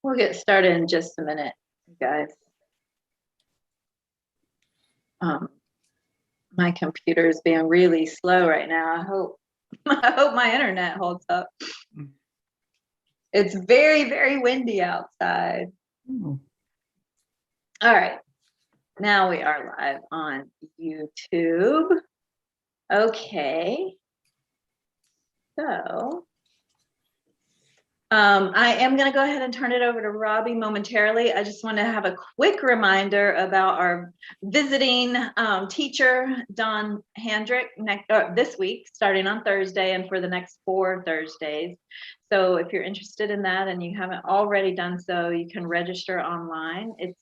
We'll get started in just a minute, guys. My computer is being really slow right now. I hope my internet holds up. It's very, very windy outside. All right. Now we are live on YouTube. Okay. So I am going to go ahead and turn it over to Robbie momentarily. I just want to have a quick reminder about our visiting teacher, Don Hendrick, this week, starting on Thursday and for the next 4 Thursdays. So if you're interested in that and you haven't already done so, you can register online. It's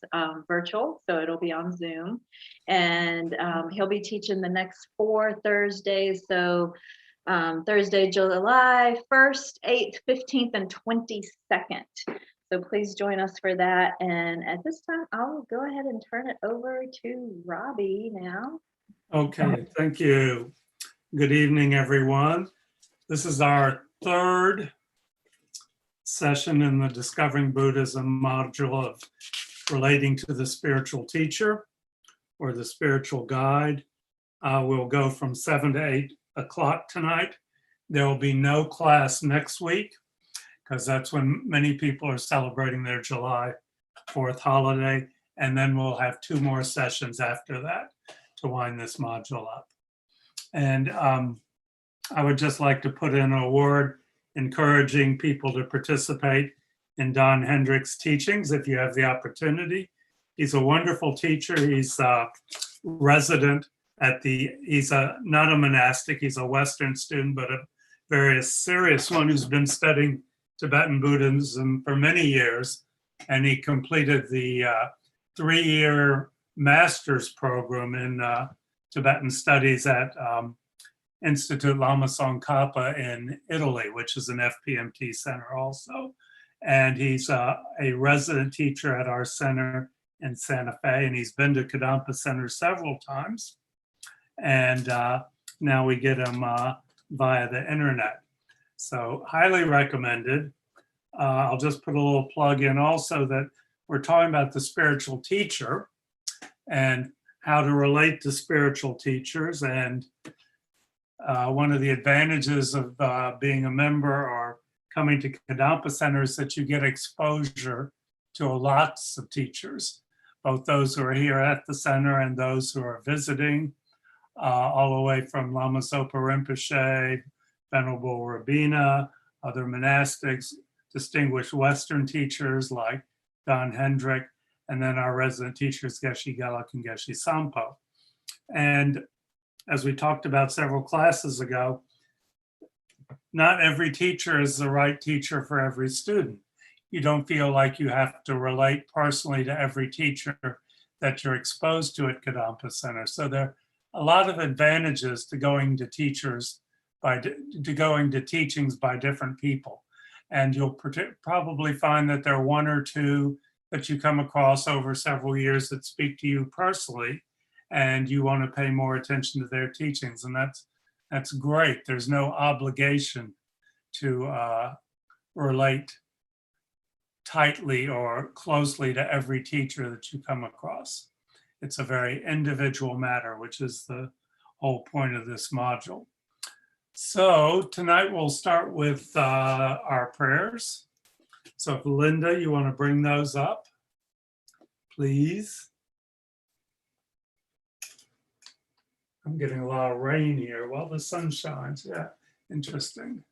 virtual, so it'll be on Zoom. And he'll be teaching the next 4 Thursdays. So Thursday, July 1st, 8th, 15th, and 22nd. So please join us for that. And at this time, I'll go ahead and turn it over to Robbie now. Okay, thank you. Good evening, everyone. This is our 3rd session in the Discovering Buddhism module of relating to the spiritual teacher or the spiritual guide. We'll go from 7 to 8 o'clock tonight. There will be no class next week because that's when many people are celebrating their July 4th holiday. And then we'll have 2 more sessions after that to wind this module up. And I would just like to put in a word encouraging people to participate in Don Hendrick's teachings if you have the opportunity. He's a wonderful teacher. He's a resident he's not a monastic, he's a Western student, but a very serious one who's been studying Tibetan Buddhism for many years. And he completed the 3-year master's program in Tibetan studies at Institute Lama Tsongkhapa in Italy, which is an FPMT center also. And he's a resident teacher at our center in Santa Fe, and he's been to Kadampa Center several times. And now we get them via the internet. So highly recommended. I'll just put a little plug in also that we're talking about the spiritual teacher and how to relate to spiritual teachers. And one of the advantages of being a member or coming to Kadampa Center is that you get exposure to lots of teachers, both those who are here at the center and those who are visiting. All the way from Lama Zopa Rinpoche, Venerable Rabina, other monastics, distinguished Western teachers like Don Hendrick, and then our resident teachers, Geshe Geluk and Geshe Sampo. And as we talked about several classes ago, not every teacher is the right teacher for every student. You don't feel like you have to relate personally to every teacher that you're exposed to at Kadampa Center. So there a lot of advantages to going to teachings by different people. And you'll probably find that there are 1 or 2 that you come across over several years that speak to you personally, and you want to pay more attention to their teachings. And that's great. There's no obligation to relate tightly or closely to every teacher that you come across. It's a very individual matter, which is the whole point of this module. So tonight we'll start with our prayers. So if Linda, you want to bring those up, please. I'm getting a lot of rain here. Well, the sun shines. Yeah, interesting.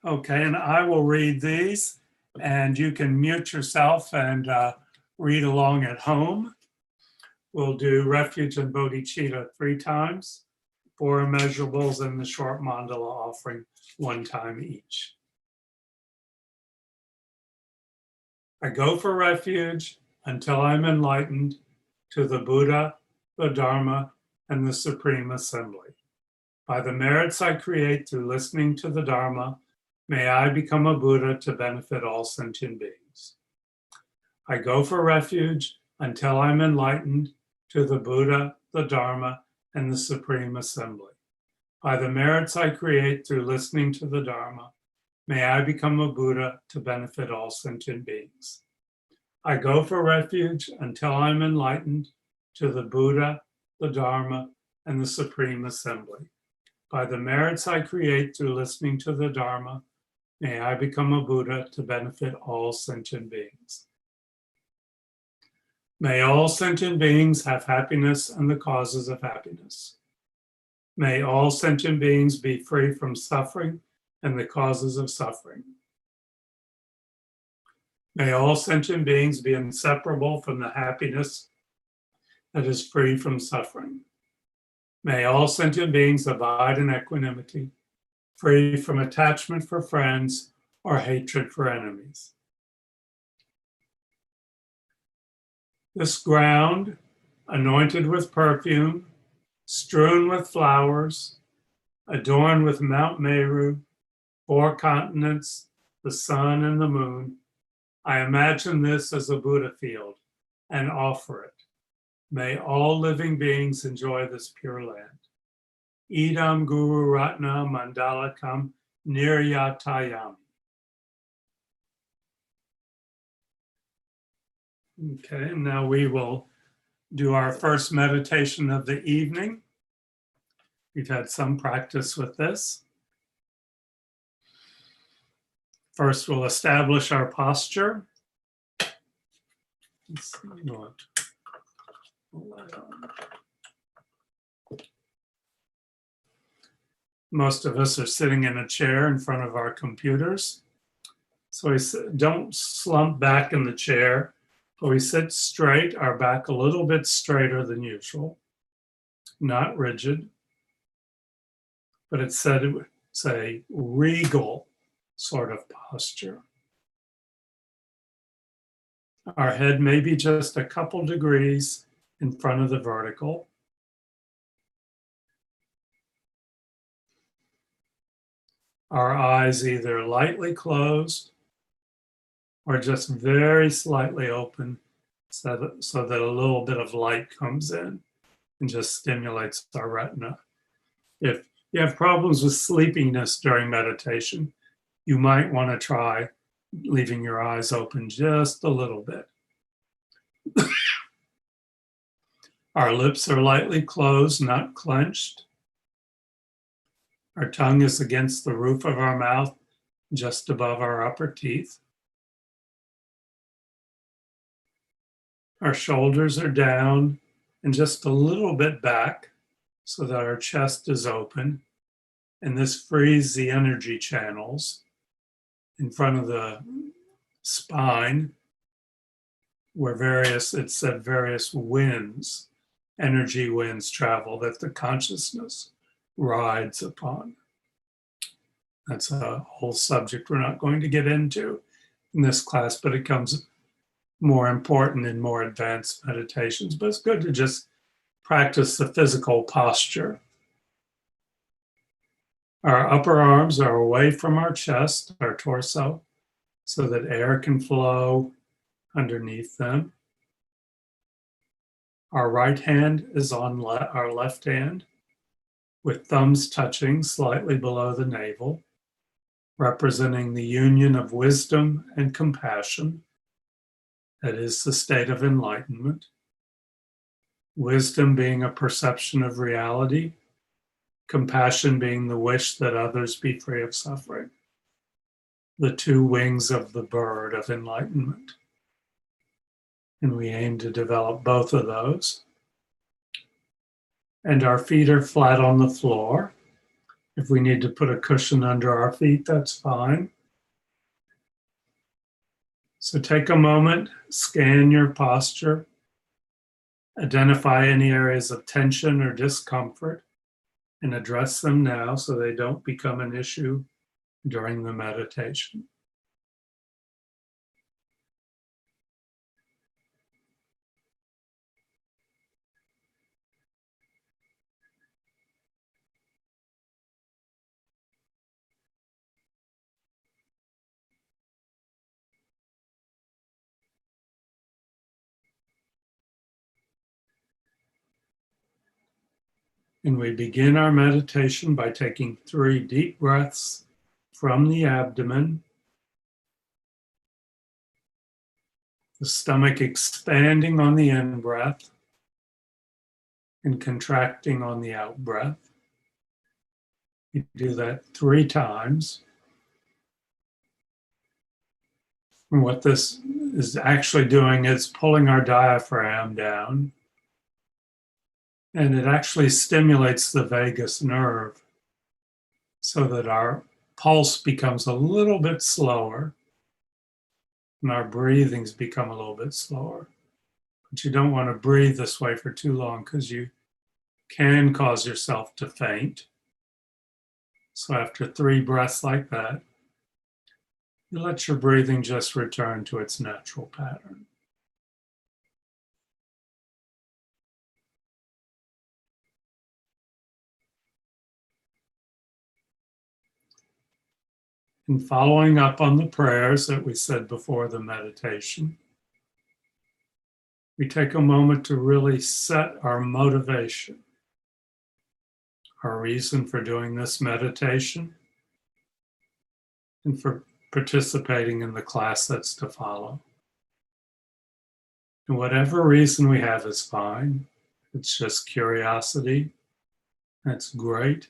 Okay, and I will read these, and you can mute yourself and read along at home. We'll do Refuge and Bodhicitta 3 times, 4 immeasurables, and the short mandala offering 1 time each. I go for refuge until I'm enlightened to the Buddha, the Dharma, and the Supreme Assembly. By the merits I create through listening to the Dharma, may I become a Buddha to benefit all sentient beings. I go for refuge until I'm enlightened to the Buddha, the Dharma, and the Supreme Assembly. By the merits I create through listening to the Dharma, may I become a Buddha to benefit all sentient beings. I go for refuge until I'm enlightened to the Buddha, the Dharma, and the Supreme Assembly. By the merits I create through listening to the Dharma, may I become a Buddha to benefit all sentient beings. May all sentient beings have happiness and the causes of happiness. May all sentient beings be free from suffering and the causes of suffering. May all sentient beings be inseparable from the happiness that is free from suffering. May all sentient beings abide in equanimity, free from attachment for friends or hatred for enemies. This ground, anointed with perfume, strewn with flowers, adorned with Mount Meru, 4 continents, the sun and the moon, I imagine this as a Buddha field and offer it. May all living beings enjoy this pure land. Idam Guru Ratna Mandalakam Niryatayam. Okay, and now we will do our first meditation of the evening. We've had some practice with this. First, we'll establish our posture. Let's see what. Most of us are sitting in a chair in front of our computers. So we don't slump back in the chair, but we sit straight, our back a little bit straighter than usual, not rigid, but it's a regal sort of posture. Our head may be just a couple degrees in front of the vertical. Our eyes either lightly closed or just very slightly open so that a little bit of light comes in and just stimulates our retina. If you have problems with sleepiness during meditation, you might want to try leaving your eyes open just a little bit. Our lips are lightly closed, not clenched. Our tongue is against the roof of our mouth, just above our upper teeth. Our shoulders are down and just a little bit back so that our chest is open. And this frees the energy channels in front of the spine where various winds, energy winds travel that the consciousness rides upon. That's a whole subject we're not going to get into in this class, but it becomes more important in more advanced meditations. But it's good to just practice the physical posture. Our upper arms are away from our chest, our torso, so that air can flow underneath them. Our right hand is on our left hand, with thumbs touching slightly below the navel, representing the union of wisdom and compassion. That is the state of enlightenment. Wisdom being a perception of reality, compassion being the wish that others be free of suffering. The 2 wings of the bird of enlightenment. And we aim to develop both of those. And our feet are flat on the floor. If we need to put a cushion under our feet, that's fine. So take a moment, scan your posture, identify any areas of tension or discomfort, and address them now so they don't become an issue during the meditation. And we begin our meditation by taking 3 deep breaths from the abdomen, the stomach expanding on the in-breath and contracting on the out-breath. You do that 3 times. And what this is actually doing is pulling our diaphragm down, and it actually stimulates the vagus nerve so that our pulse becomes a little bit slower and our breathings become a little bit slower. But you don't want to breathe this way for too long because you can cause yourself to faint. So after 3 breaths like that, you let your breathing just return to its natural pattern. And following up on the prayers that we said before the meditation, we take a moment to really set our motivation, our reason for doing this meditation, and for participating in the class that's to follow. And whatever reason we have is fine. It's just curiosity. That's great.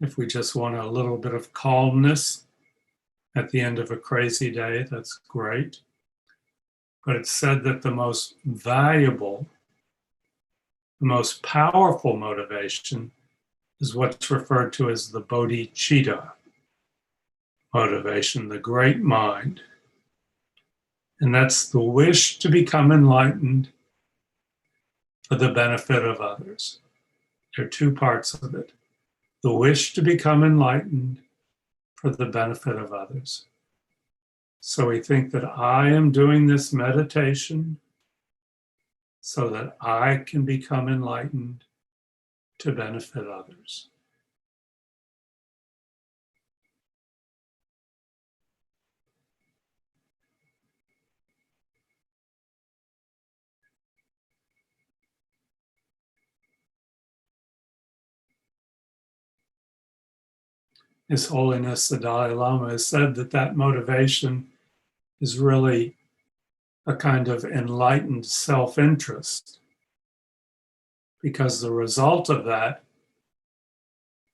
If we just want a little bit of calmness at the end of a crazy day, that's great. But it's said that the most valuable, the most powerful motivation is what's referred to as the bodhicitta motivation, the great mind. And that's the wish to become enlightened for the benefit of others. There are 2 parts of it. The wish to become enlightened for the benefit of others. So we think that I am doing this meditation so that I can become enlightened to benefit others. His Holiness the Dalai Lama has said that that motivation is really a kind of enlightened self-interest, because the result of that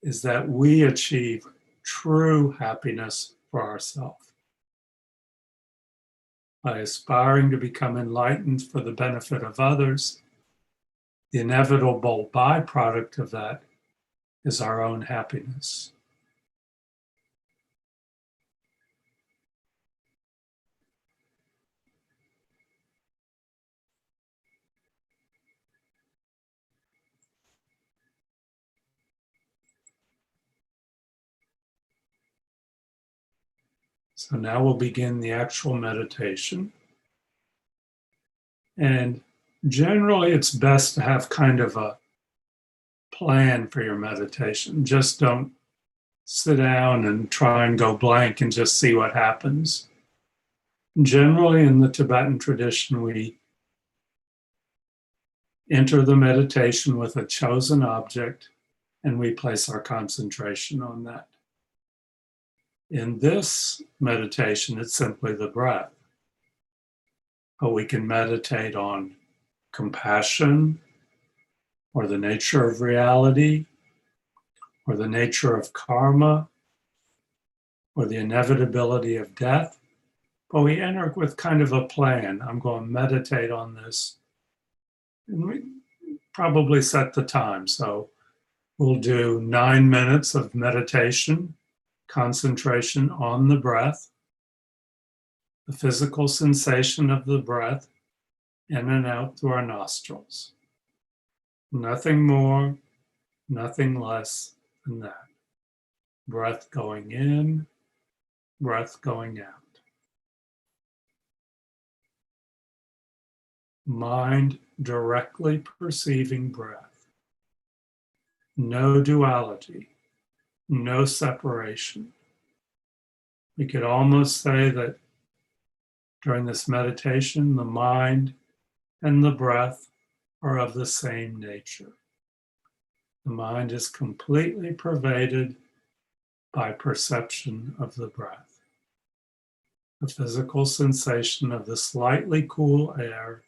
is that we achieve true happiness for ourselves. By aspiring to become enlightened for the benefit of others, the inevitable byproduct of that is our own happiness. So now we'll begin the actual meditation. And generally, it's best to have kind of a plan for your meditation. Just don't sit down and try and go blank and just see what happens. Generally, in the Tibetan tradition, we enter the meditation with a chosen object and we place our concentration on that. In this meditation, it's simply the breath. But we can meditate on compassion, or the nature of reality, or the nature of karma, or the inevitability of death. But we enter with kind of a plan. I'm going to meditate on this. And we probably set the time. So we'll do 9 minutes of meditation, concentration on the breath, the physical sensation of the breath in and out through our nostrils. Nothing more, nothing less than that. Breath going in, breath going out. Mind directly perceiving breath. No duality, no separation. We could almost say that during this meditation, the mind and the breath are of the same nature. The mind is completely pervaded by perception of the breath. The physical sensation of the slightly cool air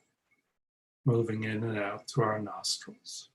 moving in and out through our nostrils.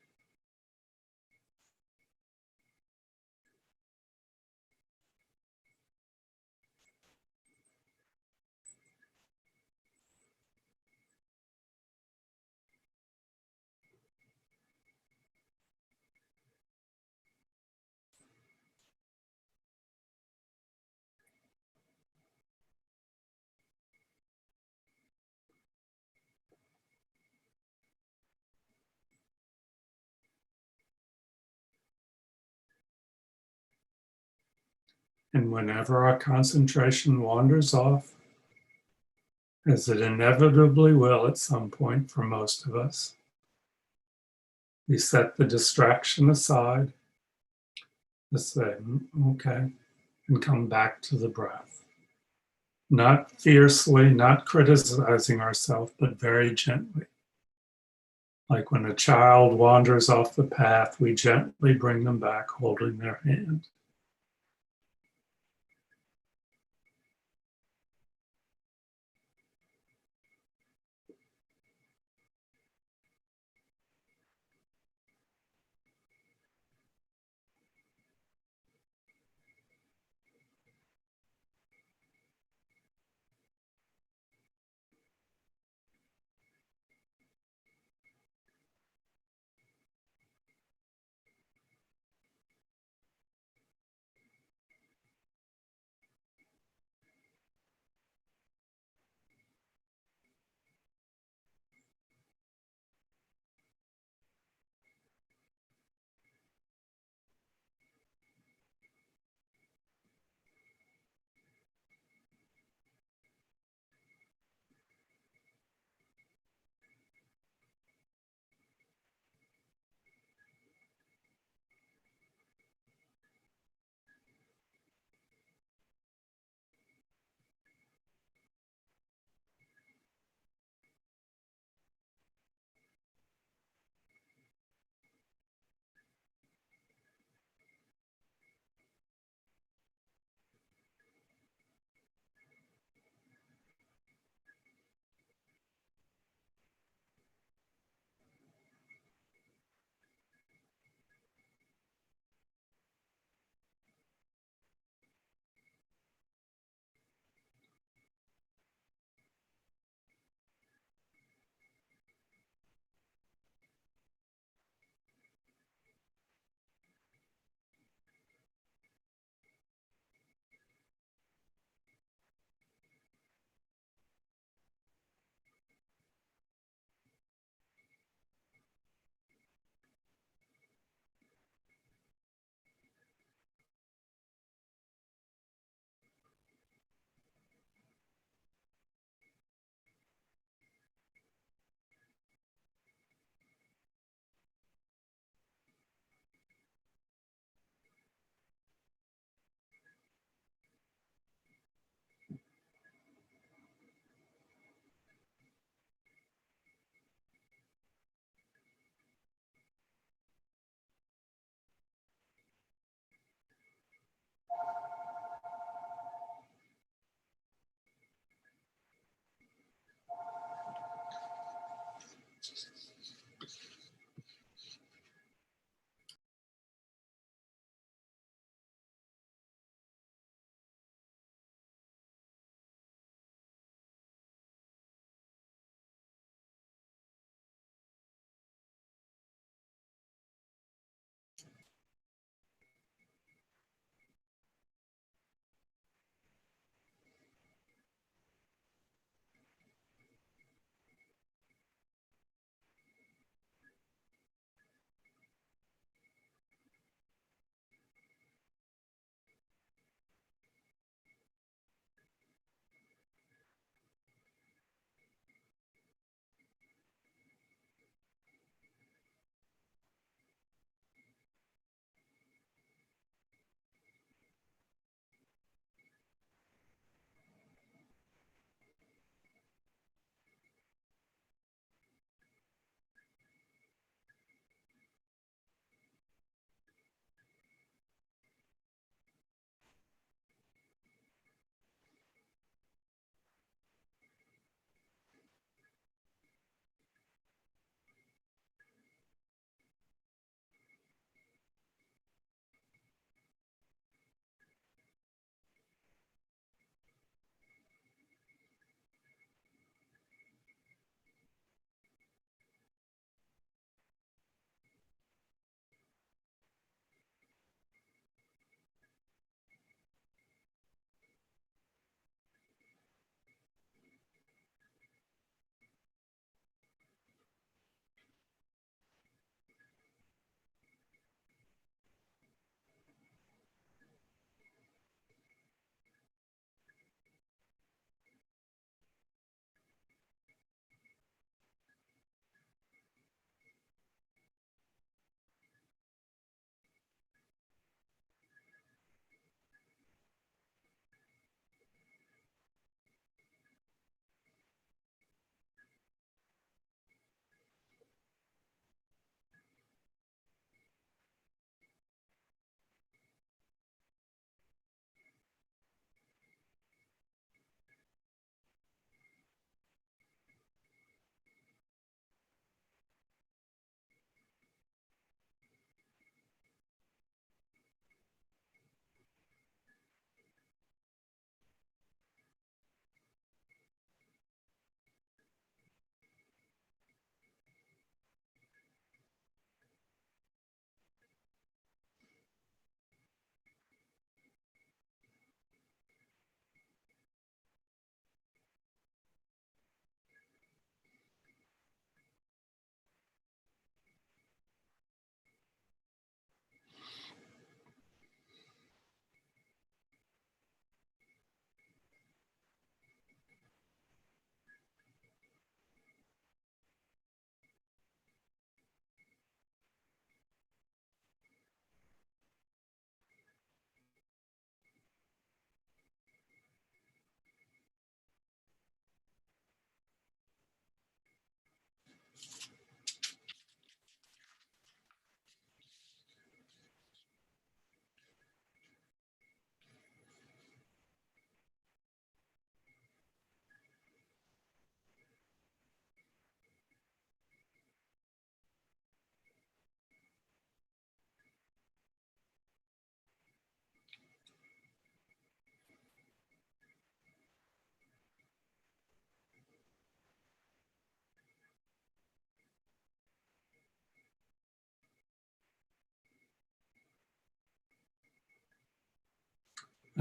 And whenever our concentration wanders off, as it inevitably will at some point for most of us, we set the distraction aside, just say, okay, and come back to the breath. Not fiercely, not criticizing ourselves, but very gently. Like when a child wanders off the path, we gently bring them back, holding their hand.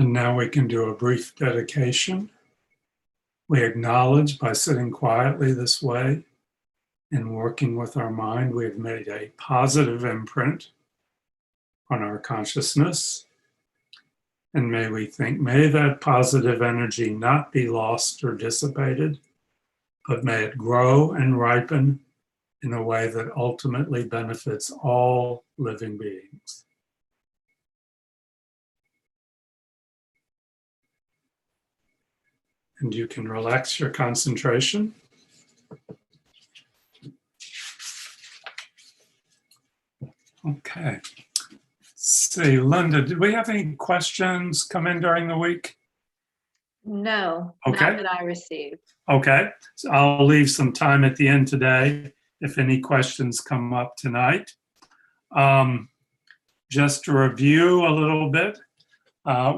And now we can do a brief dedication. We acknowledge by sitting quietly this way and working with our mind, we have made a positive imprint on our consciousness. And may we think, may that positive energy not be lost or dissipated, but may it grow and ripen in a way that ultimately benefits all living beings. And you can relax your concentration. Okay. See, Linda, did we have any questions come in during the week? No, Okay. not that I received. Okay, so I'll leave some time at the end today if any questions come up tonight. Just to review a little bit,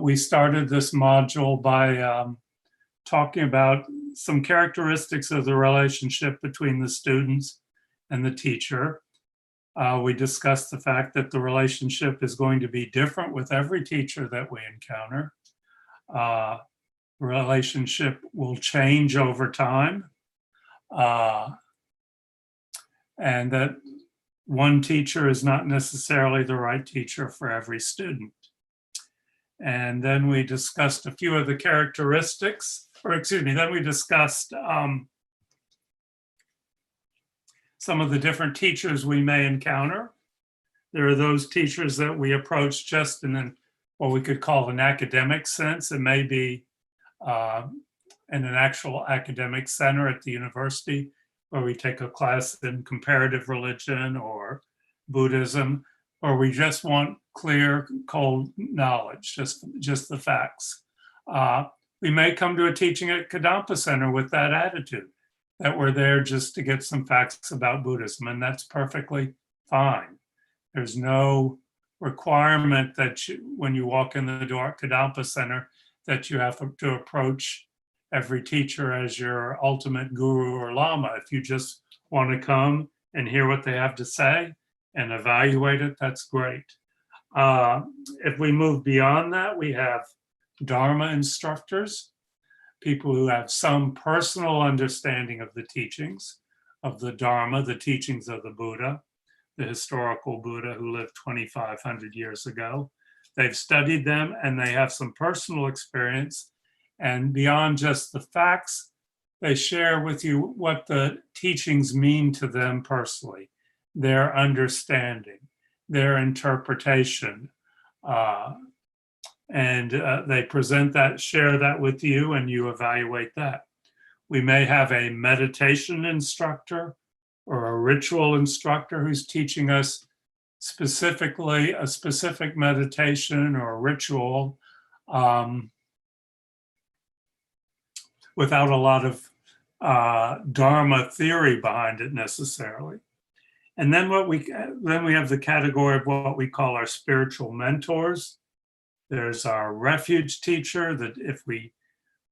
we started this module by talking about some characteristics of the relationship between the students and the teacher. We discussed the fact that the relationship is going to be different with every teacher that we encounter. Relationship will change over time. And that one teacher is not necessarily the right teacher for every student. And then we discussed a few of the characteristics, then we discussed some of the different teachers we may encounter. There are those teachers that we approach just in what we could call an academic sense. It may be in an actual academic center at the university where we take a class in comparative religion or Buddhism, or we just want clear, cold knowledge, just the facts. We may come to a teaching at Kadampa Center with that attitude, that we're there just to get some facts about Buddhism, and that's perfectly fine. There's no requirement that when you walk in the door at Kadampa Center, that you have to approach every teacher as your ultimate guru or lama. If you just want to come and hear what they have to say and evaluate it, that's great. If we move beyond that, we have Dharma instructors, people who have some personal understanding of the teachings of the Dharma, the teachings of the Buddha, the historical Buddha who lived 2,500 years ago. They've studied them and they have some personal experience. And beyond just the facts, they share with you what the teachings mean to them personally, their understanding, their interpretation. And they present that, share that with you, and you evaluate that. We may have a meditation instructor or a ritual instructor who's teaching us specifically a specific meditation or a ritual without a lot of Dharma theory behind it necessarily. And then we have the category of what we call our spiritual mentors. There's our refuge teacher, that if we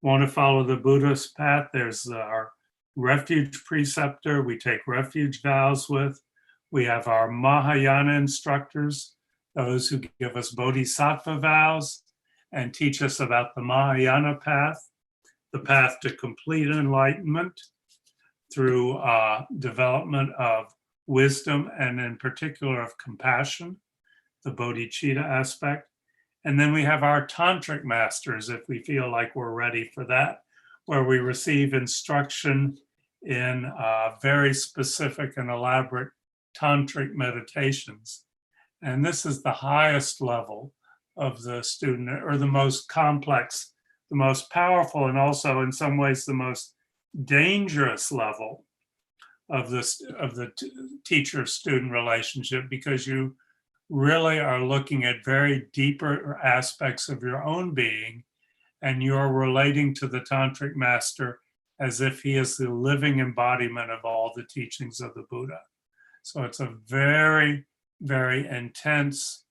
want to follow the Buddhist path, there's our refuge preceptor we take refuge vows with. We have our Mahayana instructors, those who give us bodhisattva vows and teach us about the Mahayana path, the path to complete enlightenment through development of wisdom and in particular of compassion, the bodhicitta aspect. And then we have our tantric masters, if we feel like we're ready for that, where we receive instruction in very specific and elaborate tantric meditations. And this is the highest level of the student, or the most complex, the most powerful, and also in some ways the most dangerous level of the teacher-student relationship, because you really are looking at very deeper aspects of your own being, and you're relating to the tantric master as if he is the living embodiment of all the teachings of the Buddha. So it's a very, very intense,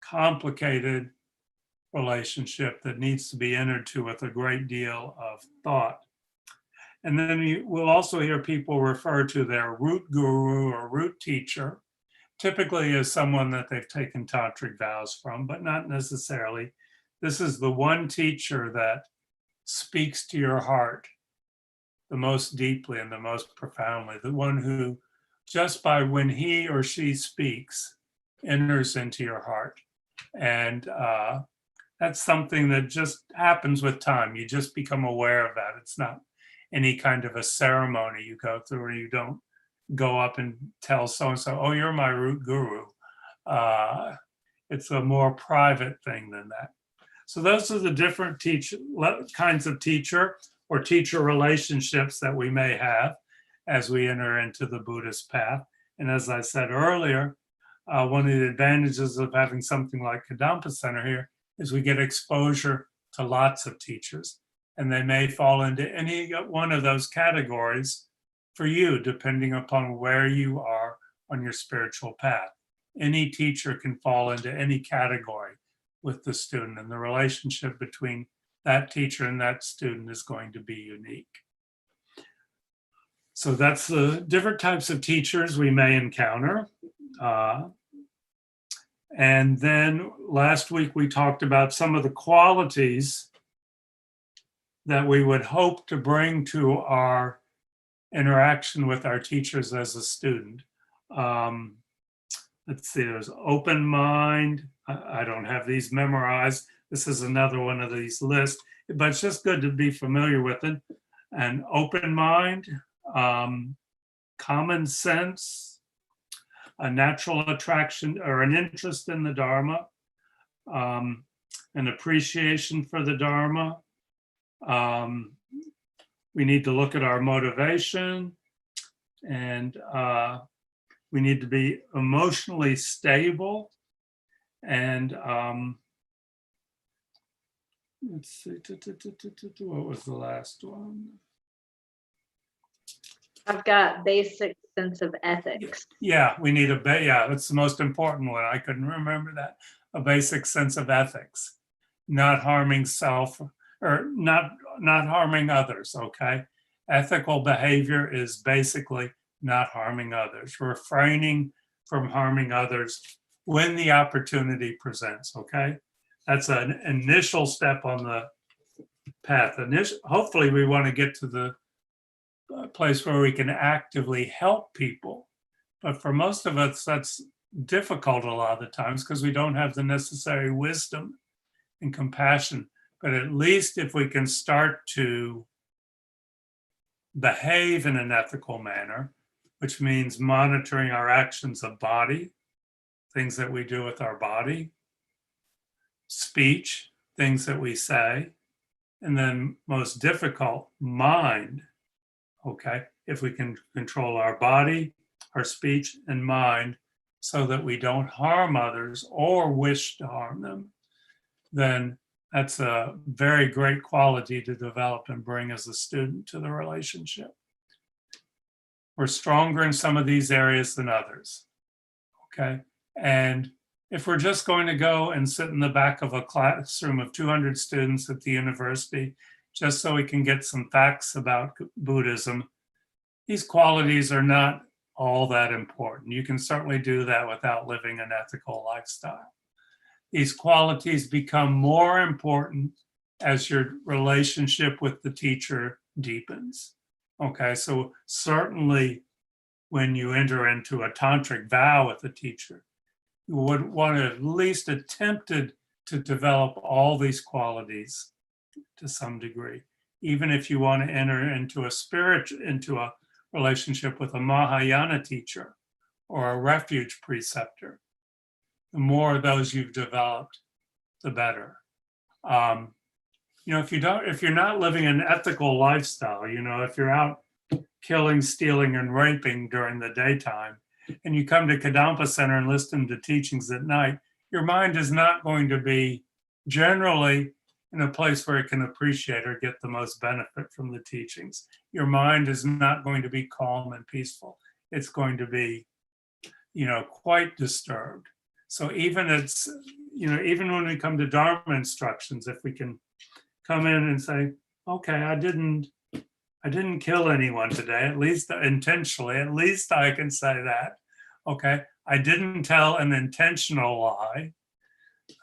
complicated relationship that needs to be entered to with a great deal of thought. And then we'll also hear people refer to their root guru or root teacher, typically is someone that they've taken tantric vows from, but not necessarily. This is the one teacher that speaks to your heart the most deeply and the most profoundly, the one who, just by when he or she speaks, enters into your heart. And that's something that just happens with time. You just become aware of that. It's not any kind of a ceremony you go through, or you don't go up and tell so-and-so, oh, you're my root guru. It's a more private thing than that. So those are the different kinds of teacher or teacher relationships that we may have as we enter into the Buddhist path. And as I said earlier, one of the advantages of having something like Kadampa Center here is we get exposure to lots of teachers, and they may fall into any one of those categories for you, depending upon where you are on your spiritual path. Any teacher can fall into any category with the student, and the relationship between that teacher and that student is going to be unique. So that's the different types of teachers we may encounter. And then last week we talked about some of the qualities that we would hope to bring to our interaction with our teachers as a student. Let's see, there's open mind. I don't have these memorized. This is another one of these lists, but it's just good to be familiar with it. An open mind, common sense, a natural attraction or an interest in the Dharma, an appreciation for the Dharma. We need to look at our motivation, and we need to be emotionally stable, and let's see, what was the last one? I've got basic sense of ethics. Yeah, we need that's the most important one. I couldn't remember that. A basic sense of ethics, not harming self or not harming others, okay? Ethical behavior is basically not harming others, refraining from harming others when the opportunity presents, okay? That's an initial step on the path. Hopefully we want to get to the place where we can actively help people. But for most of us, that's difficult a lot of the times because we don't have the necessary wisdom and compassion. But at least if we can start to behave in an ethical manner, which means monitoring our actions of body, things that we do with our body, speech, things that we say, and then most difficult, mind, okay? If we can control our body, our speech, and mind so that we don't harm others or wish to harm them, then that's a very great quality to develop and bring as a student to the relationship. We're stronger in some of these areas than others, okay? And if we're just going to go and sit in the back of a classroom of 200 students at the university, just so we can get some facts about Buddhism, these qualities are not all that important. You can certainly do that without living an ethical lifestyle. These qualities become more important as your relationship with the teacher deepens. Okay, so certainly when you enter into a tantric vow with a teacher, you would want to at least attempted to develop all these qualities to some degree. Even if you want to enter into a relationship with a Mahayana teacher or a refuge preceptor, the more of those you've developed, the better. If you're not living an ethical lifestyle, if you're out killing, stealing, and raping during the daytime, and you come to Kadampa Center and listen to teachings at night, your mind is not going to be generally in a place where it can appreciate or get the most benefit from the teachings. Your mind is not going to be calm and peaceful. It's going to be, quite disturbed. So even when we come to Dharma instructions, if we can come in and say, okay, I didn't kill anyone today, at least intentionally, at least I can say that. Okay, I didn't tell an intentional lie.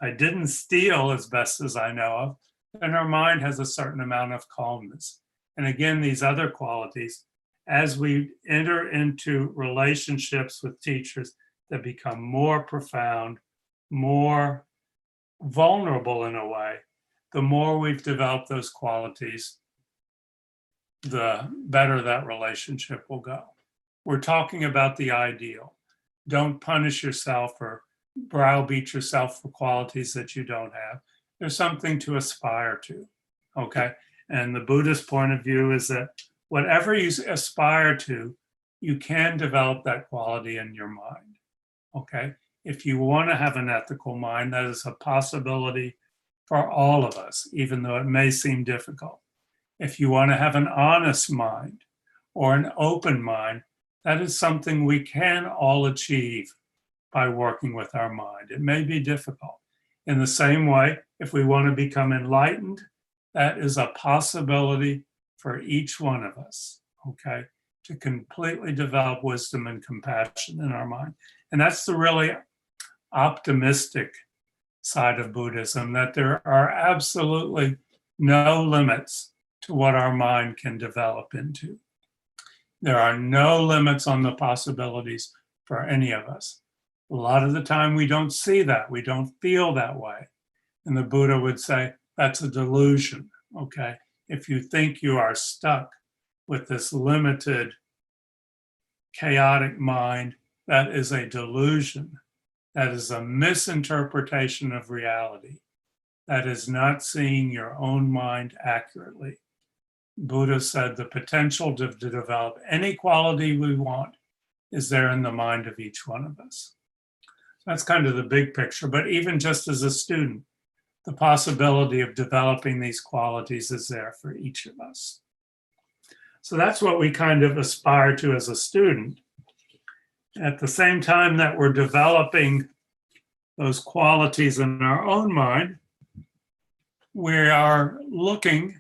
I didn't steal as best as I know of. Then our mind has a certain amount of calmness. And again, these other qualities, as we enter into relationships with teachers that become more profound, more vulnerable in a way, the more we've developed those qualities, the better that relationship will go. We're talking about the ideal. Don't punish yourself or browbeat yourself for qualities that you don't have. There's something to aspire to, okay? And the Buddhist point of view is that whatever you aspire to, you can develop that quality in your mind, okay? If you want to have an ethical mind, that is a possibility for all of us, even though it may seem difficult. If you want to have an honest mind or an open mind, that is something we can all achieve by working with our mind. It may be difficult. In the same way, if we want to become enlightened, that is a possibility for each one of us, okay? To completely develop wisdom and compassion in our mind. And that's the really optimistic side of Buddhism, that there are absolutely no limits to what our mind can develop into. There are no limits on the possibilities for any of us. A lot of the time we don't see that, we don't feel that way. And the Buddha would say, that's a delusion, okay? If you think you are stuck with this limited, chaotic mind, that is a delusion. That is a misinterpretation of reality. That is not seeing your own mind accurately. Buddha said the potential to develop any quality we want is there in the mind of each one of us. That's kind of the big picture, but even just as a student, the possibility of developing these qualities is there for each of us. So that's what we kind of aspire to as a student. At the same time that we're developing those qualities in our own mind, we are looking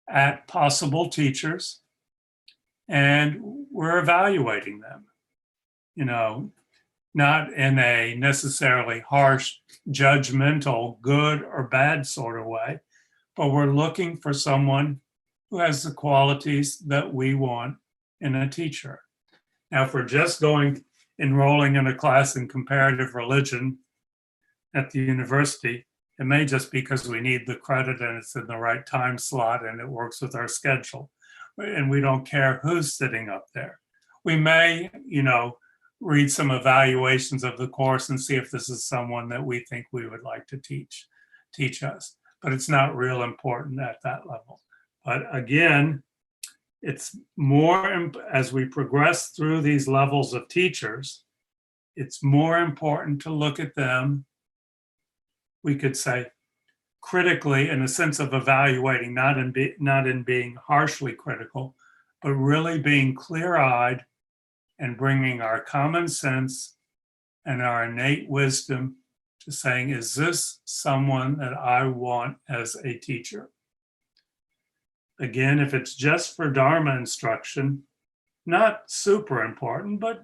at possible teachers and we're evaluating them, you know, not in a necessarily harsh, judgmental, good or bad sort of way, but we're looking for someone who has the qualities that we want in a teacher. Now, if we're just enrolling in a class in comparative religion at the university, it may just be because we need the credit and it's in the right time slot and it works with our schedule. And we don't care who's sitting up there. We may, read some evaluations of the course and see if this is someone that we think we would like to teach us. But it's not real important at that level. But again, it's more, as we progress through these levels of teachers, it's more important to look at them, we could say, critically, in a sense of evaluating, not in being harshly critical, but really being clear-eyed and bringing our common sense and our innate wisdom to saying, is this someone that I want as a teacher? Again, if it's just for Dharma instruction, not super important, but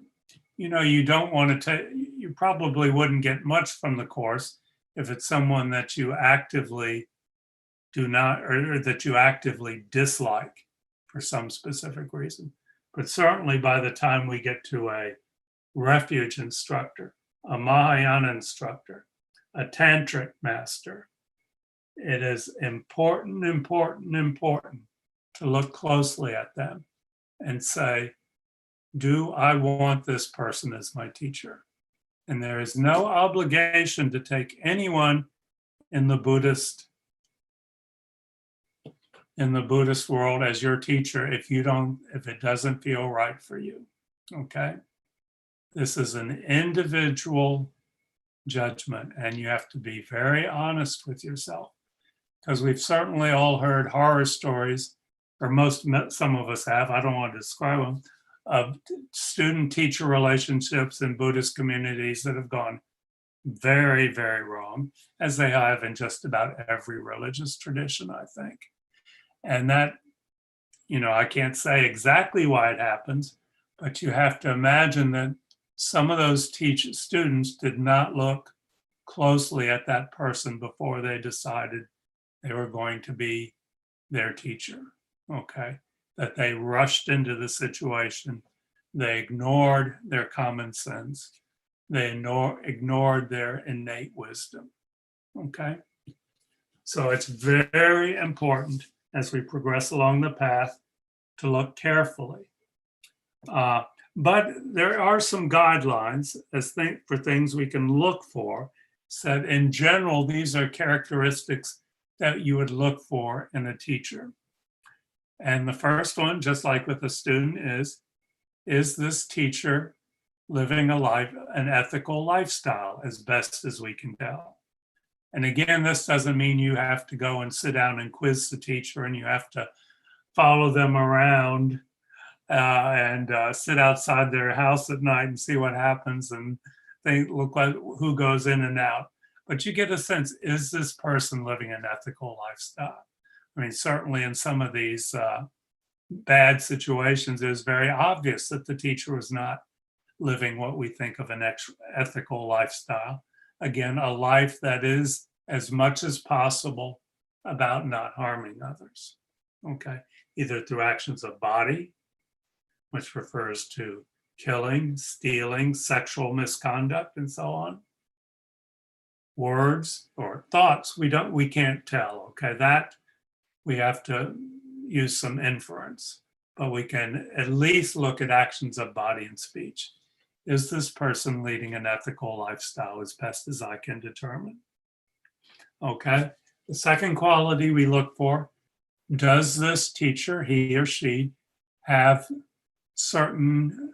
you don't want to you probably wouldn't get much from the course if it's someone that you actively do not, or that you actively dislike for some specific reason. But certainly by the time we get to a refuge instructor, a Mahayana instructor, a tantric master, it is important to look closely at them and say, do I want this person as my teacher? And there is no obligation to take anyone in the Buddhist world as your teacher if it doesn't feel right for you. Okay? This is an individual judgment, and you have to be very honest with yourself, because we've certainly all heard horror stories, or some of us have, I don't want to describe them, of student-teacher relationships in Buddhist communities that have gone very, very wrong, as they have in just about every religious tradition, I think. And that, I can't say exactly why it happens, but you have to imagine that some of those students did not look closely at that person before they decided they were going to be their teacher, okay? That they rushed into the situation. They ignored their common sense. They ignored their innate wisdom, okay? So it's very important as we progress along the path to look carefully. But there are some guidelines for things we can look for. So in general, these are characteristics that you would look for in a teacher. And the first one, just like with a student, is this teacher living an ethical lifestyle as best as we can tell? And again, this doesn't mean you have to go and sit down and quiz the teacher and you have to follow them around and sit outside their house at night and see what happens and they look like who goes in and out. But you get a sense, is this person living an ethical lifestyle? I mean, certainly in some of these bad situations, it was very obvious that the teacher was not living what we think of an ethical lifestyle. Again, a life that is as much as possible about not harming others, okay? Either through actions of body, which refers to killing, stealing, sexual misconduct, and so on. Words or thoughts, we can't tell, okay? That we have to use some inference, but we can at least look at actions of body and speech. Is this person leading an ethical lifestyle as best as I can determine? Okay, the second quality we look for, does this teacher, he or she, have an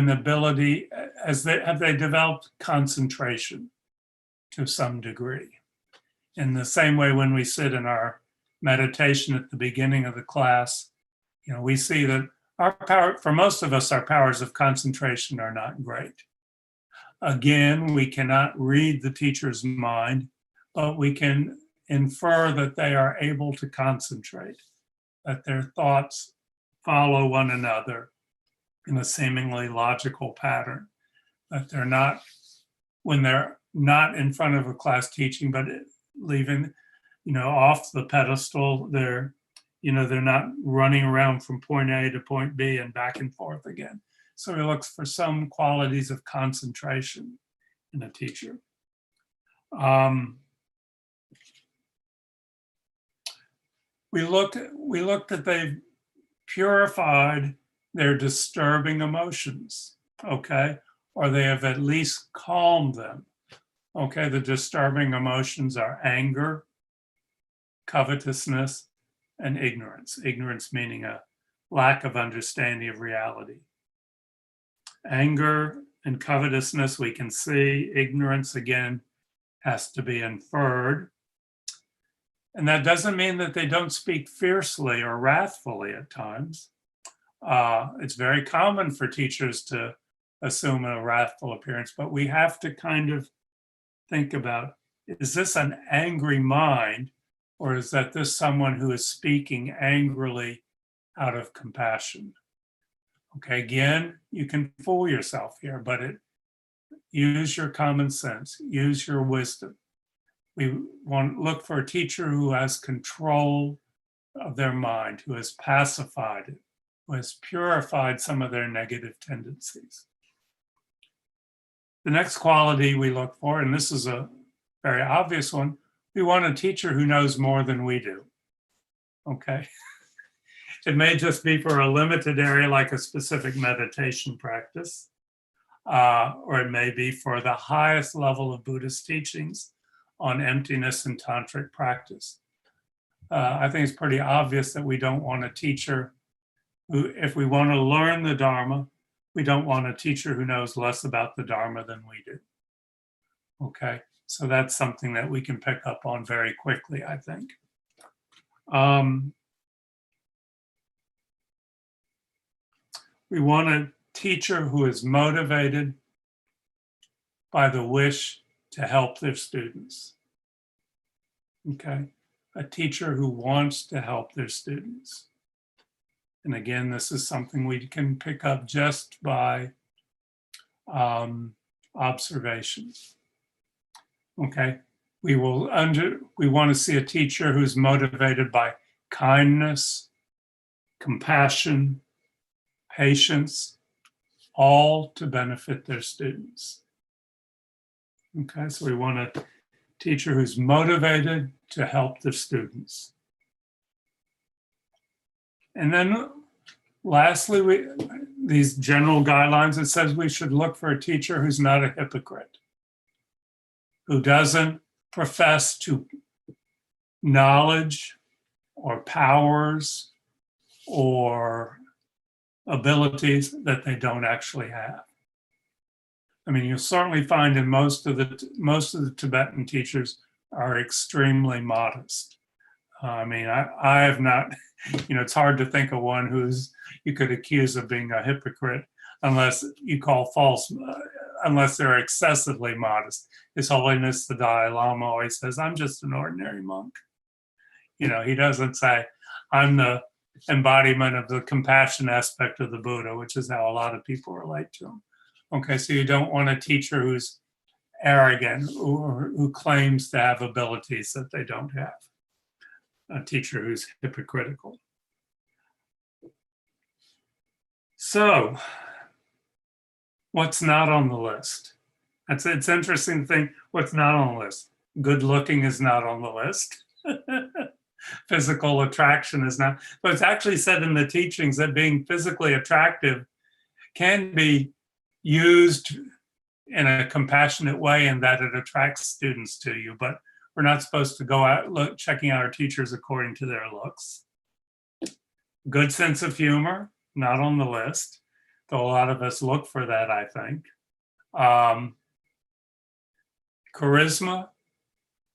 ability, have they developed concentration to some degree? In the same way when we sit in our meditation at the beginning of the class, we see that for most of us, our powers of concentration are not great. Again, we cannot read the teacher's mind, but we can infer that they are able to concentrate, that their thoughts follow one another in a seemingly logical pattern, that they're not, when they're not in front of a class teaching, but leaving, off the pedestal, they're not running around from point A to point B and back and forth again. So we look for some qualities of concentration in a teacher. We looked that they've purified their disturbing emotions, okay? Or they have at least calmed them. Okay, the disturbing emotions are anger, covetousness, and ignorance. Ignorance meaning a lack of understanding of reality. Anger and covetousness we can see. Ignorance, again, has to be inferred. And that doesn't mean that they don't speak fiercely or wrathfully at times. It's very common for teachers to assume a wrathful appearance, but we have to kind of think about, is this an angry mind, or is that this someone who is speaking angrily out of compassion? Okay, again, you can fool yourself here, but use your common sense, use your wisdom. We want to look for a teacher who has control of their mind, who has pacified it, who has purified some of their negative tendencies. The next quality we look for, and this is a very obvious one, we want a teacher who knows more than we do, okay? It may just be for a limited area like a specific meditation practice, or it may be for the highest level of Buddhist teachings on emptiness and tantric practice. I think it's pretty obvious that we don't want a teacher who, if we want to learn the Dharma, we don't want a teacher who knows less about the Dharma than we do. Okay, so that's something that we can pick up on very quickly, I think. We want a teacher who is motivated by the wish to help their students. Okay, a teacher who wants to help their students. And again, this is something we can pick up just by observation. Okay, we want to see a teacher who's motivated by kindness, compassion, patience, all to benefit their students. Okay, so we want a teacher who's motivated to help the students. And then lastly, these general guidelines, it says we should look for a teacher who's not a hypocrite, who doesn't profess to knowledge or powers or abilities that they don't actually have. I mean, you'll certainly find in most of the Tibetan teachers are extremely modest. I mean, I have not, it's hard to think of one who's you could accuse of being a hypocrite unless you call false, unless they're excessively modest. His Holiness the Dalai Lama always says, "I'm just an ordinary monk." He doesn't say, "I'm the embodiment of the compassion aspect of the Buddha," which is how a lot of people relate to him. Okay, so you don't want a teacher who's arrogant or who claims to have abilities that they don't have. A teacher who's hypocritical. So, what's not on the list? It's interesting to think what's not on the list. Good looking is not on the list. Physical attraction is not, but it's actually said in the teachings that being physically attractive can be used in a compassionate way and that it attracts students to you, but we're not supposed to go out checking out our teachers according to their looks. Good sense of humor, not on the list, though a lot of us look for that, I think. Charisma,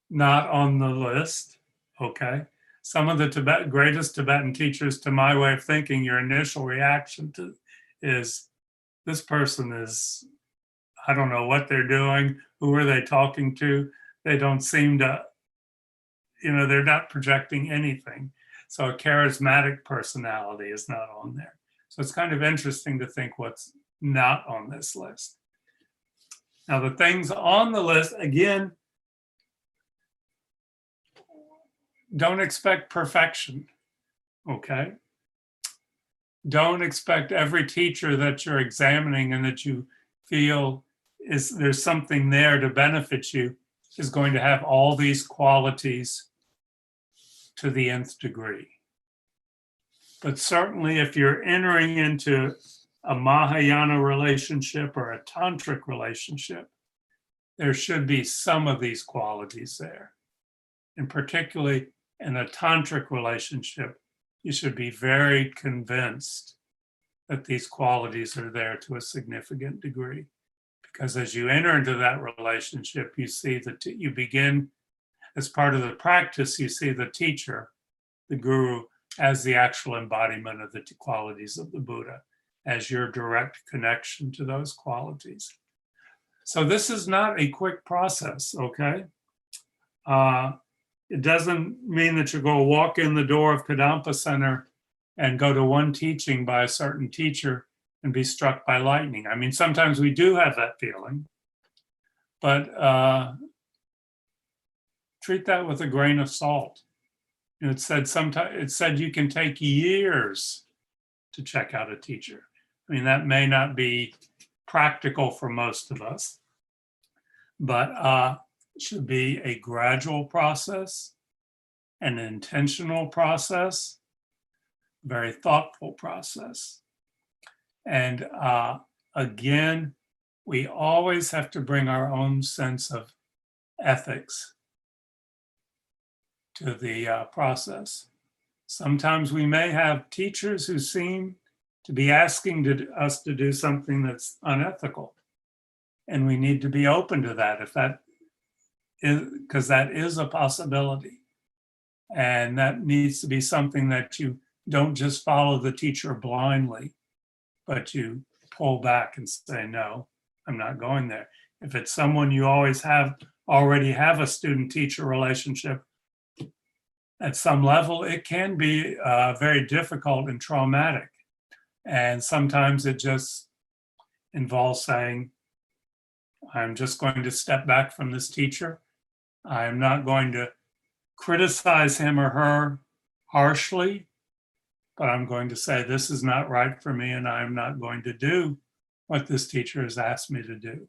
not on the list, okay? Some of the greatest Tibetan teachers, to my way of thinking, your initial reaction to is, this person is, I don't know what they're doing, who are they talking to? They don't seem to, they're not projecting anything. So a charismatic personality is not on there. So it's kind of interesting to think what's not on this list. Now the things on the list, again, don't expect perfection, okay? Don't expect every teacher that you're examining and that you feel there's something there to benefit you is going to have all these qualities to the nth degree. But certainly if you're entering into a Mahayana relationship or a tantric relationship, there should be some of these qualities there. And particularly in a tantric relationship, you should be very convinced that these qualities are there to a significant degree. Because as you enter into that relationship, you see that you begin, as part of the practice, you see the teacher, the guru, as the actual embodiment of the qualities of the Buddha, as your direct connection to those qualities. So this is not a quick process, okay? It doesn't mean that you're going to walk in the door of Kadampa Center and go to one teaching by a certain teacher and be struck by lightning. I mean, sometimes we do have that feeling, but treat that with a grain of salt. It said you can take years to check out a teacher. I mean, that may not be practical for most of us, but it should be a gradual process, an intentional process, very thoughtful process. And again, we always have to bring our own sense of ethics to the process. Sometimes we may have teachers who seem to be asking us to do something that's unethical. And we need to be open to that, because that is a possibility. And that needs to be something that you don't just follow the teacher blindly, but you pull back and say, no, I'm not going there. If it's someone you already have a student-teacher relationship, at some level, it can be very difficult and traumatic. And sometimes it just involves saying, I'm just going to step back from this teacher. I'm not going to criticize him or her harshly, but I'm going to say this is not right for me and I'm not going to do what this teacher has asked me to do.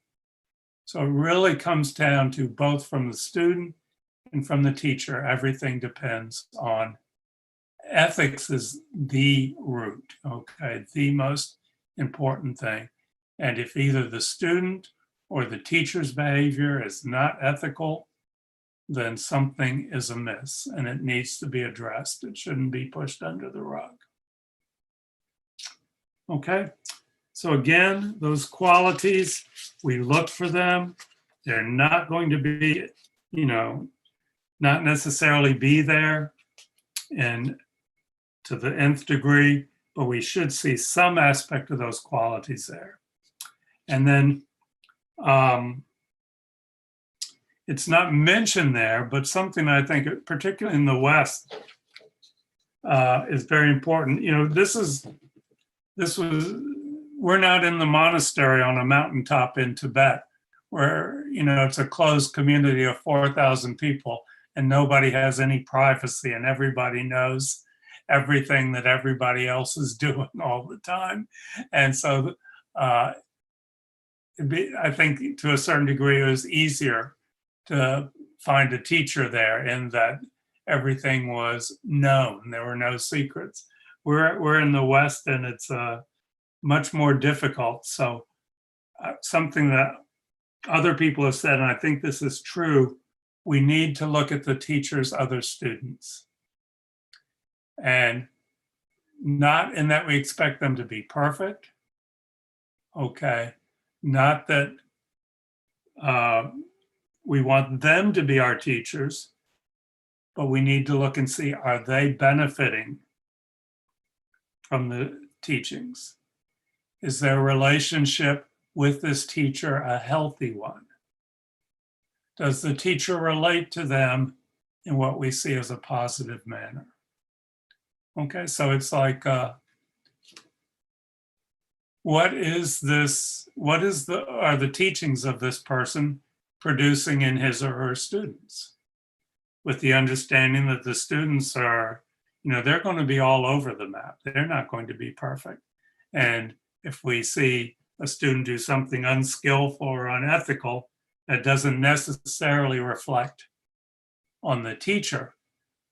So it really comes down to both from the student and from the teacher. Everything depends on ethics is the root, okay, the most important thing. And if either the student or the teacher's behavior is not ethical, then something is amiss and it needs to be addressed. It shouldn't be pushed under the rug. Okay, so again, those qualities, we look for them. They're not going to be, not necessarily be there and to the nth degree, but we should see some aspect of those qualities there. And then it's not mentioned there, but something I think, particularly in the West, is very important. We're not in the monastery on a mountaintop in Tibet where, it's a closed community of 4,000 people and nobody has any privacy and everybody knows everything that everybody else is doing all the time. And so I think to a certain degree, it was easier to find a teacher there in that everything was known. There were no secrets. We're in the West and it's much more difficult. So something that other people have said, and I think this is true, we need to look at the teacher's other students. And not in that we expect them to be perfect, okay? Not that we want them to be our teachers, but we need to look and see, are they benefiting from the teachings? Is their relationship with this teacher a healthy one? Does the teacher relate to them in what we see as a positive manner? Okay, so it's like, are the teachings of this person producing in his or her students? With the understanding that the students are, they're going to be all over the map. They're not going to be perfect. And if we see a student do something unskillful or unethical, that doesn't necessarily reflect on the teacher,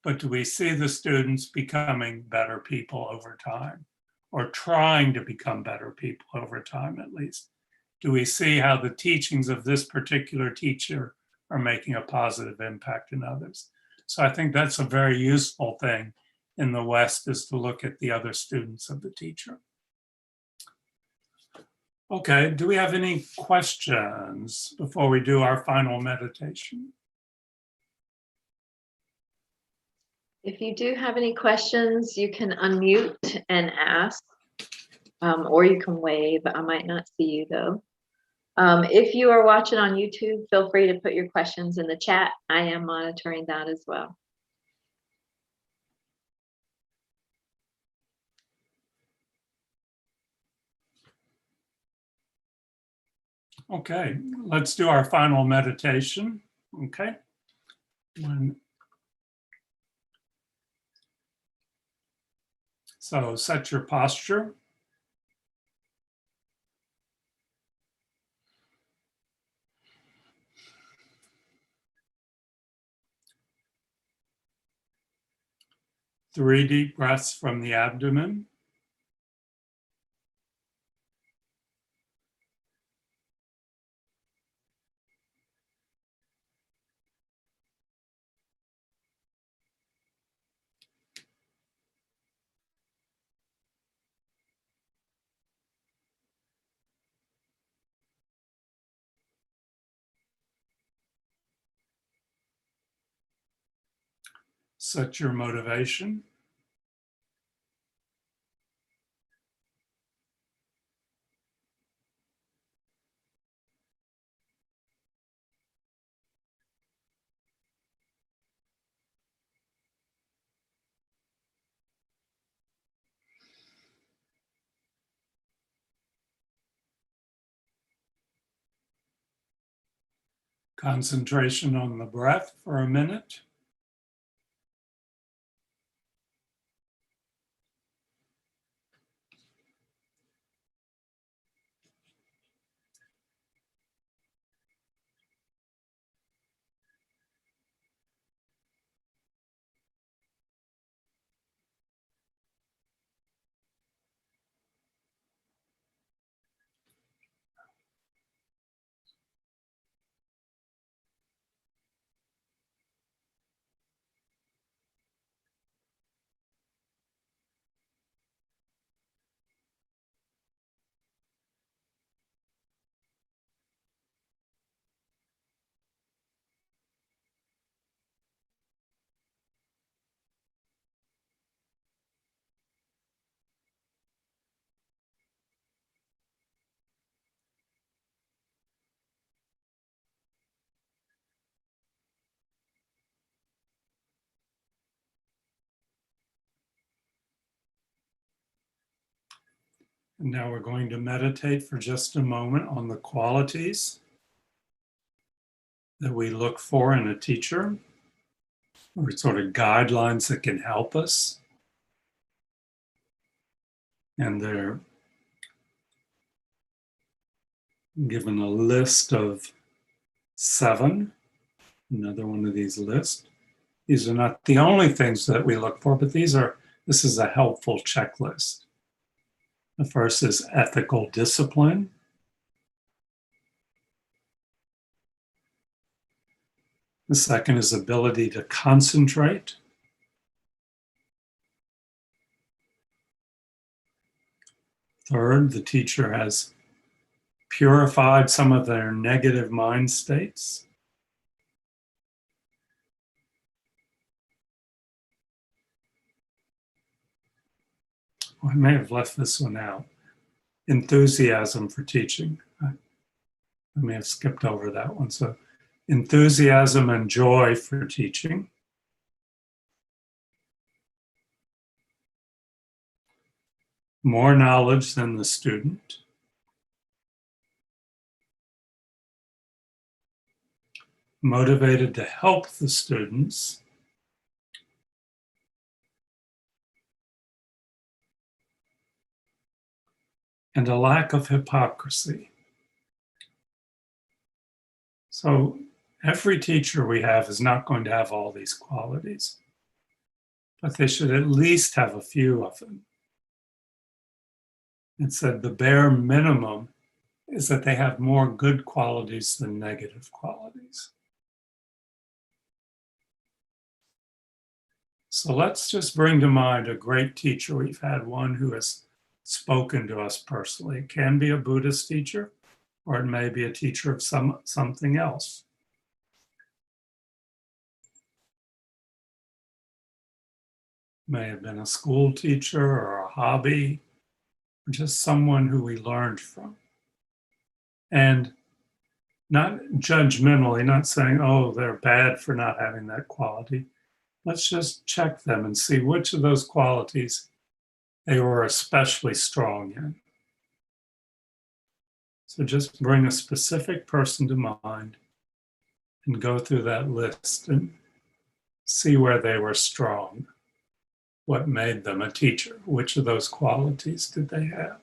but do we see the students becoming better people over time, or trying to become better people over time at least? Do we see how the teachings of this particular teacher are making a positive impact in others? So I think that's a very useful thing in the West, is to look at the other students of the teacher. Okay, do we have any questions before we do our final meditation? If you do have any questions, you can unmute and ask, or you can wave. I might not see you though. If you are watching on YouTube, feel free to put your questions in the chat. I am monitoring that as well. Okay, let's do our final meditation. Okay. So set your posture. Three deep breaths from the abdomen. Set your motivation. Concentration on the breath for a minute. And now we're going to meditate for just a moment on the qualities that we look for in a teacher, or sort of guidelines that can help us. And they're given a list of 7, another one of these lists. These are not the only things that we look for, but this is a helpful checklist. The first is ethical discipline. The second is ability to concentrate. Third, the teacher has purified some of their negative mind states. I may have left this one out. Enthusiasm for teaching. I may have skipped over that one. So enthusiasm and joy for teaching. More knowledge than the student. Motivated to help the students. And a lack of hypocrisy. So every teacher we have is not going to have all these qualities, but they should at least have a few of them. It said the bare minimum is that they have more good qualities than negative qualities. So let's just bring to mind a great teacher we've had, one who has spoken to us personally. It can be a Buddhist teacher, or it may be a teacher of something else. May have been a school teacher or a hobby, or just someone who we learned from. And not judgmentally, not saying, oh, they're bad for not having that quality. Let's just check them and see which of those qualities they were especially strong in. So just bring a specific person to mind and go through that list and see where they were strong. What made them a teacher? Which of those qualities did they have?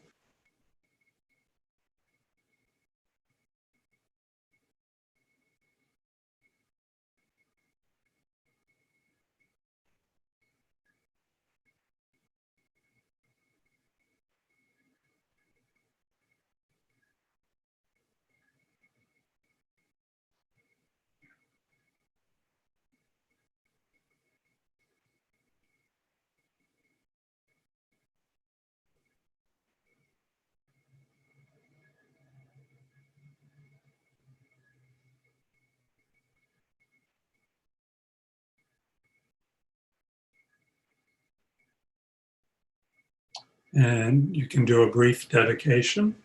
And you can do a brief dedication.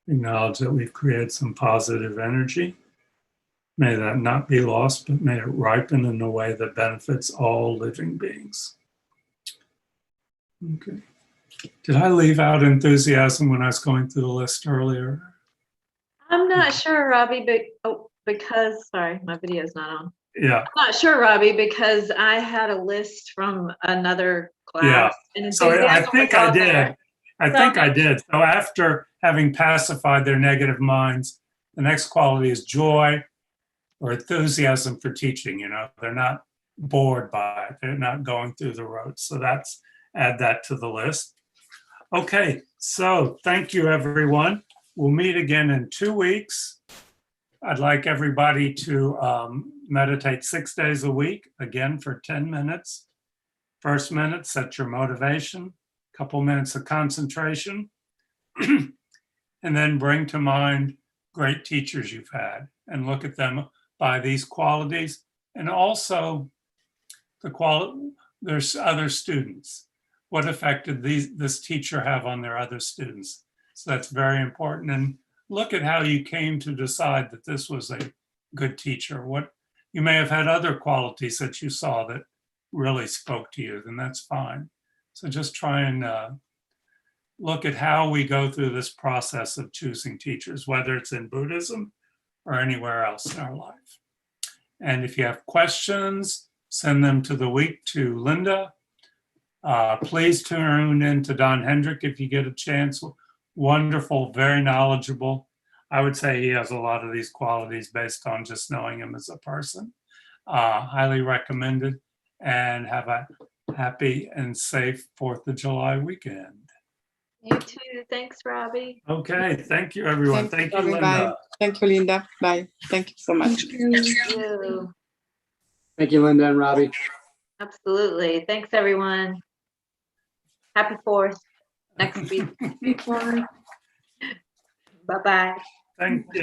Acknowledge that we've created some positive energy. May that not be lost, but may it ripen in a way that benefits all living beings. Okay. Did I leave out enthusiasm when I was going through the list earlier? I'm not sure, Robbie, but because, sorry, my video's not on. Yeah, I'm not sure, Robbie, because I had a list from another yeah. class. And So I enthusiasm think was I on there. did. I think I did. So after having pacified their negative minds, the next quality is joy or enthusiasm for teaching. They're not bored by it. They're not going through the road. So add that to the list. Okay, so thank you, everyone. We'll meet again in 2 weeks. I'd like everybody to meditate 6 days a week, again for 10 minutes. First minute, set your motivation, couple minutes of concentration, and then bring to mind great teachers you've had and look at them by these qualities. And also there's other students. What effect did this teacher have on their other students? So that's very important. And look at how you came to decide that this was a good teacher. You may have had other qualities that you saw that really spoke to you, then that's fine. So just try and look at how we go through this process of choosing teachers, whether it's in Buddhism or anywhere else in our life. And if you have questions, send them to the week to Linda. Please tune in to Don Hendrick if you get a chance. Wonderful, very knowledgeable. I would say he has a lot of these qualities based on just knowing him as a person. Highly recommended, and have a happy and safe 4th of July weekend. You too. Thanks, Robbie. Okay, thank you, everyone. Thank you, Robbie. Linda. Bye. Thank you, Linda. Bye. Thank you so much. Thank you. Thank you, Linda and Robbie. Absolutely. Thanks, everyone. Happy 4th next week. Bye-bye. Thank you.